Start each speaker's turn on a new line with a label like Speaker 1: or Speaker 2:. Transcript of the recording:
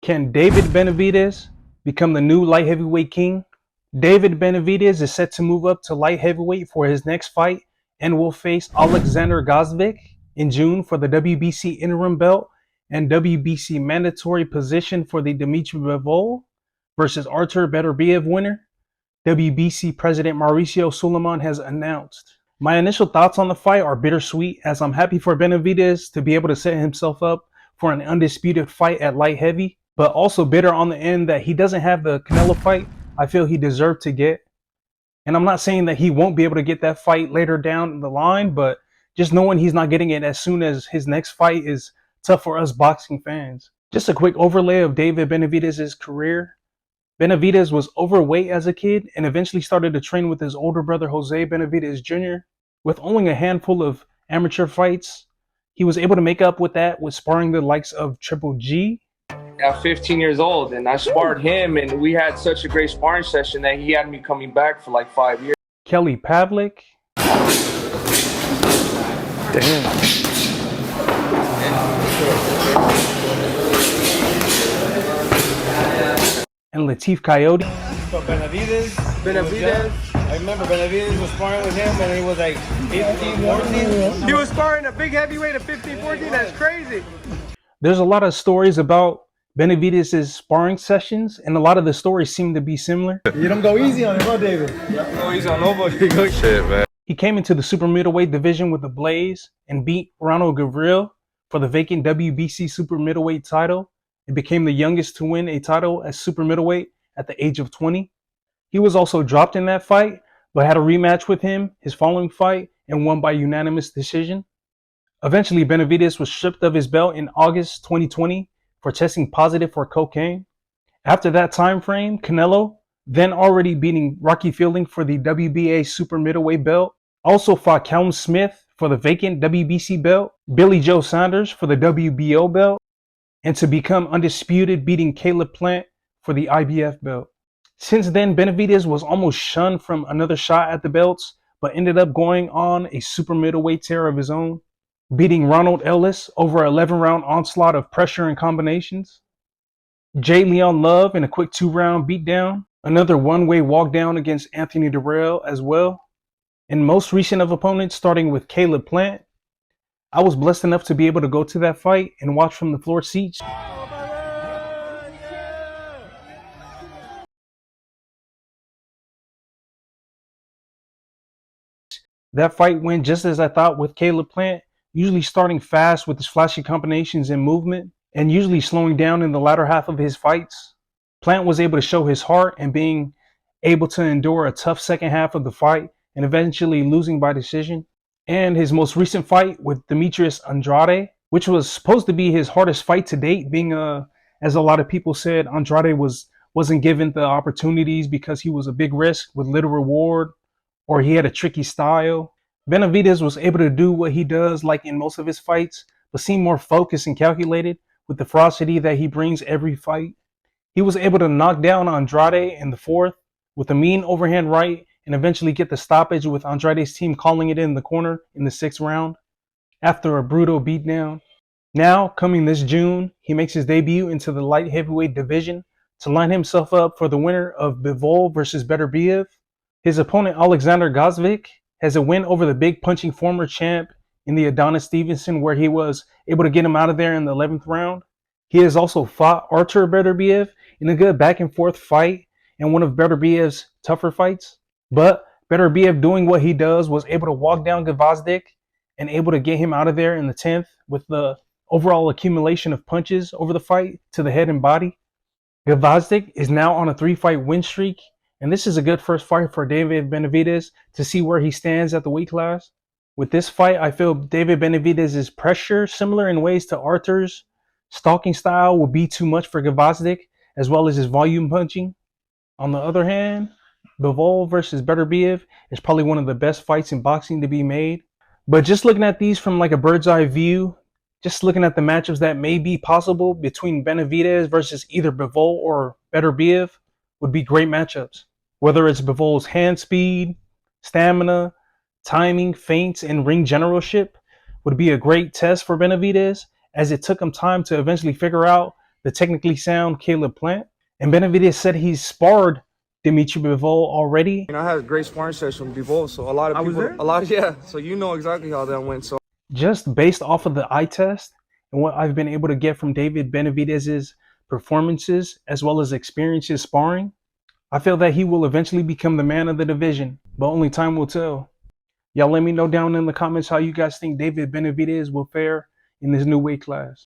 Speaker 1: Can David Benavidez become the new light heavyweight king? David Benavidez is set to move up to light heavyweight for his next fight and will face Alexander Gvozdyk in June for the WBC interim belt and WBC mandatory position for the Dmitry Bivol versus Artur Beterbiev winner, WBC President Mauricio Suleiman has announced. My initial thoughts on the fight are bittersweet, as I'm happy for Benavidez to be able to set himself up for an undisputed fight at light heavy, but also bitter on the end that he doesn't have the Canelo fight I feel he deserved to get. And I'm not saying that he won't be able to get that fight later down the line, but just knowing he's not getting it as soon as his next fight is tough for us boxing fans. Just a quick overlay of David Benavidez's career. Benavidez was overweight as a kid and eventually started to train with his older brother Jose Benavidez Jr. With only a handful of amateur fights, he was able to make up with that with sparring the likes of Triple G.
Speaker 2: At 15 years old, and I sparred him, and we had such a great sparring session that he had me coming back for like 5 years.
Speaker 1: Kelly Pavlik. Damn. And Latif Coyote.
Speaker 3: So Benavidez. I remember Benavidez was sparring with him when he was like 15, 14.
Speaker 4: He was sparring a big heavyweight at 15, 14. That's crazy.
Speaker 1: There's a lot of stories about Benavidez's sparring sessions, and a lot of the stories seem to be similar.
Speaker 3: You don't go easy on him, huh, David? You don't go easy on nobody.
Speaker 5: Shit, man.
Speaker 1: He came into the super middleweight division with the Blaze and beat Ronald Gavril for the vacant WBC super middleweight title and became the youngest to win a title as super middleweight at the age of 20. He was also dropped in that fight, but had a rematch with him his following fight and won by unanimous decision. Eventually, Benavidez was stripped of his belt in August 2020 for testing positive for cocaine. After that time frame, Canelo, then already beating Rocky Fielding for the WBA super middleweight belt, also fought Callum Smith for the vacant WBC belt, Billy Joe Saunders for the WBO belt, and to become undisputed, beating Caleb Plant for the IBF belt. Since then, Benavidez was almost shunned from another shot at the belts, but ended up going on a super middleweight tear of his own, beating Ronald Ellis over an 11-round onslaught of pressure and combinations, J. Leon Love in a quick 2-round beatdown, another one-way walk down against Anthony Durrell as well, and most recent of opponents starting with Caleb Plant. I was blessed enough to be able to go to that fight and watch from the floor seats. That fight went just as I thought with Caleb Plant, usually starting fast with his flashy combinations and movement, and usually slowing down in the latter half of his fights. Plant was able to show his heart and being able to endure a tough second half of the fight and eventually losing by decision. And his most recent fight with Demetrius Andrade, which was supposed to be his hardest fight to date, being as a lot of people said, Andrade wasn't given the opportunities because he was a big risk with little reward, or he had a tricky style. Benavidez was able to do what he does like in most of his fights, but seemed more focused and calculated with the ferocity that he brings every fight. He was able to knock down Andrade in the fourth with a mean overhand right and eventually get the stoppage with Andrade's team calling it in the corner in the 6th round after a brutal beatdown. Now, coming this June, he makes his debut into the light heavyweight division to line himself up for the winner of Bivol versus Beterbiev. His opponent, Alexander Gvozdyk, has a win over the big punching former champ in the Adonis Stevenson, where he was able to get him out of there in the 11th round. He has also fought Artur Beterbiev in a good back and forth fight and one of Beterbiev's tougher fights. But Beterbiev, doing what he does, was able to walk down Gvozdyk and able to get him out of there in the 10th with the overall accumulation of punches over the fight to the head and body. Gvozdyk is now on a 3-fight win streak, and this is a good first fight for David Benavidez to see where he stands at the weight class. With this fight, I feel David Benavidez's pressure, similar in ways to Artur's stalking style, will be too much for Gvozdyk, as well as his volume punching. On the other hand, Bivol versus Beterbiev is probably one of the best fights in boxing to be made. But just looking at these from like a bird's eye view, just looking at the matchups that may be possible between Benavidez versus either Bivol or Beterbiev would be great matchups. Whether it's Bivol's hand speed, stamina, timing, feints, and ring generalship would be a great test for Benavidez, as it took him time to eventually figure out the technically sound Caleb Plant. And Benavidez said he's sparred Dimitri Bivol already.
Speaker 5: I had a great sparring session with Bivol, so a lot of people, yeah. So you know exactly how that went. So
Speaker 1: just based off of the eye test and what I've been able to get from David Benavidez's performances as well as experiences sparring, I feel that he will eventually become the man of the division, but only time will tell. Y'all let me know down in the comments how you guys think David Benavidez will fare in this new weight class.